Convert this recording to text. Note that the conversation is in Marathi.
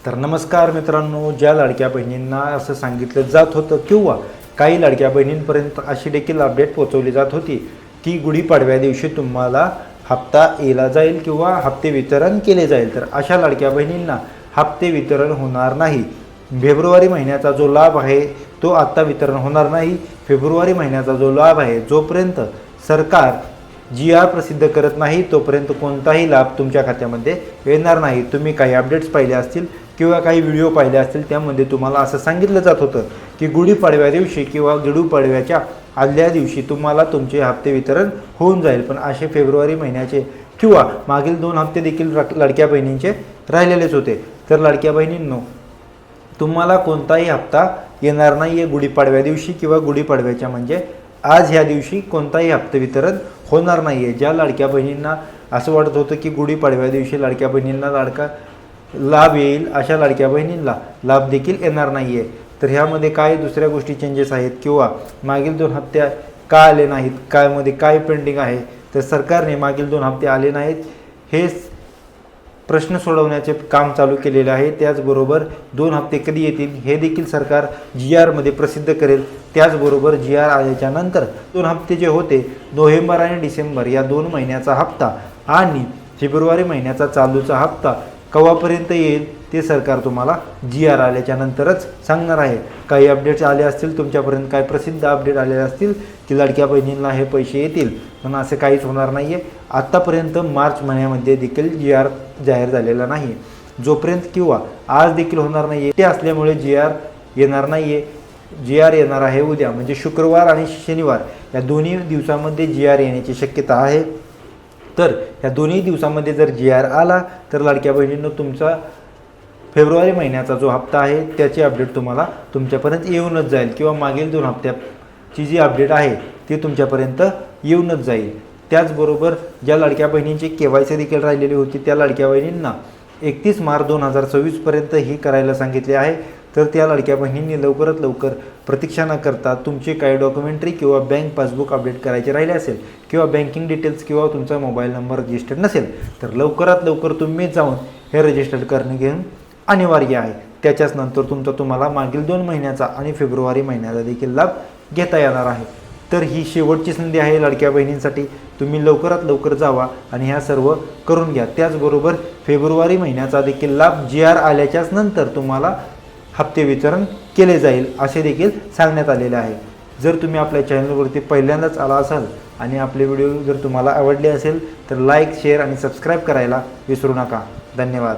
तर नमस्कार मित्रांनो, ज्या लाडक्या बहिणींना असं सांगितलं जात होतं किंवा काही लाडक्या बहिणींपर्यंत अशी देखील अपडेट पोहोचवली जात होती की गुढीपाडव्या दिवशी तुम्हाला हप्ता येला जाईल किंवा हप्ते वितरण केले जाईल, तर अशा लाडक्या बहिणींना हप्ते वितरण होणार नाही। फेब्रुवारी महिन्याचा जो लाभ आहे तो आता वितरण होणार नाही। फेब्रुवारी महिन्याचा जो लाभ आहे, जोपर्यंत सरकार GR प्रसिद्ध करत नाही तोपर्यंत कोणताही लाभ तुमच्या खात्यामध्ये येणार नाही। तुम्ही काही अपडेट्स पाहिले असतील किंवा काही व्हिडिओ पाहिले असतील, त्यामध्ये तुम्हाला असं सांगितलं जात होतं की गुढीपाडव्या दिवशी किंवा गुढीपाडव्याच्या आदल्या दिवशी तुम्हाला तुमचे हप्ते वितरण होऊन जाईल, पण असे फेब्रुवारी महिन्याचे किंवा मागील 2 हप्ते देखील लाडक्या बहिणींचे राहिलेलेच होते। तर लाडक्या बहिणींनो, तुम्हाला कोणताही हप्ता येणार नाही आहे गुढीपाडव्या दिवशी किंवा गुढीपाडव्याच्या म्हणजे आज ह्या दिवशी कोणताही हप्ते वितरण होणार नाही आहे। ज्या लाडक्या बहिणींना असं वाटत होतं की गुढीपाडव्या दिवशी लाडक्या बहिणींना लाडका लाभ येईल, अशा लाडक्या बहिणींना लाभ देखील येणार नाही आहे। तर ह्यामध्ये काय दुसऱ्या गोष्टी चेंजेस आहेत किंवा मागील 2 हप्ते का आले नाहीत, कायमध्ये काय पेंडिंग आहे, तर सरकारने मागील 2 हप्ते आले नाहीत हे प्रश्न सोडवण्याचे काम चालू केलेले आहे। त्याचबरोबर 2 हप्ते कधी येतील हे देखील सरकार GR मध्ये प्रसिद्ध करेल। त्याचबरोबर GR आल्याच्या नंतर 2 हप्ते जे होते नोव्हेंबर आणि डिसेंबर या 2 महिन्याचा हप्ता आणि फेब्रुवारी महिन्याचा चालूचा हप्ता केव्हापर्यंत येईल ते सरकार तुम्हाला GR आल्याच्या नंतरच सांगणार आहे। काही अपडेट्स आले असतील तुमच्यापर्यंत, काही प्रसिद्ध अपडेट आलेले असतील की लाडक्या बहिणींना हे पैसे येतील, पण असे काहीच होणार नाही आहे। आत्तापर्यंत मार्च महिन्यामध्ये देखील GR जाहीर झालेला नाही, जोपर्यंत किंवा आज देखील होणार नाही आहे ते असल्यामुळे GR येणार नाही आहे। GR येणार आहे उद्या, म्हणजे शुक्रवार आणि शनिवार या दोन्ही दिवसामध्ये GR येण्याची शक्यता आहे। तर या दोन्ही दिवसामध्ये जर GR आला तर लाडक्या बहिणींनो, तुमचा फेब्रुवारी महिन्याचा जो हप्ता आहे त्याची अपडेट तुम्हाला तुमच्यापर्यंत येऊनच जाईल किंवा मागील 2 हप्त्याची जी अपडेट आहे ती तुमच्यापर्यंत येऊनच जाईल। त्याचबरोबर ज्या लाडक्या बहिणींची KYC देखील राहिलेली होती त्या लाडक्या बहिणींना 31 मार्च 2024 पर्यंत ही करायला सांगितले आहे। तर त्या लाडक्या बहिणींनी लवकरात लवकर प्रतीक्षा न करता तुमचे काही डॉक्युमेंटरी किंवा बँक पासबुक अपडेट करायचे राहिले असेल किंवा बँकिंग डिटेल्स किंवा तुमचा मोबाईल नंबर रजिस्टर्ड नसेल तर लवकरात लवकर तुम्ही जाऊन हे रजिस्टर्ड करणे घेऊन अनिवार्य आहे। त्याच्याच नंतर तुम्हाला मागील 2 महिन्याचा आणि फेब्रुवारी महिन्याचा देखील लाभ घेता येणार आहे। तर ही शेवटची संधी आहे लाडक्या बहिणींसाठी, तुम्ही लवकरात लवकर जावा आणि ह्या सर्व करून घ्या। त्याचबरोबर फेब्रुवारी महिन्याचा देखील लाभ GR आल्याच्याच नंतर तुम्हाला हप्ते वितरण केले जाईल असे देखील सांगण्यात आलेले आहे। जर तुम्ही आपल्या चॅनलवरती पहिल्यांदाच आला असाल आणि आपले व्हिडिओ जर तुम्हाला आवडले असेल तर लाईक, शेअर आणि सबस्क्राईब करायला विसरू नका। धन्यवाद।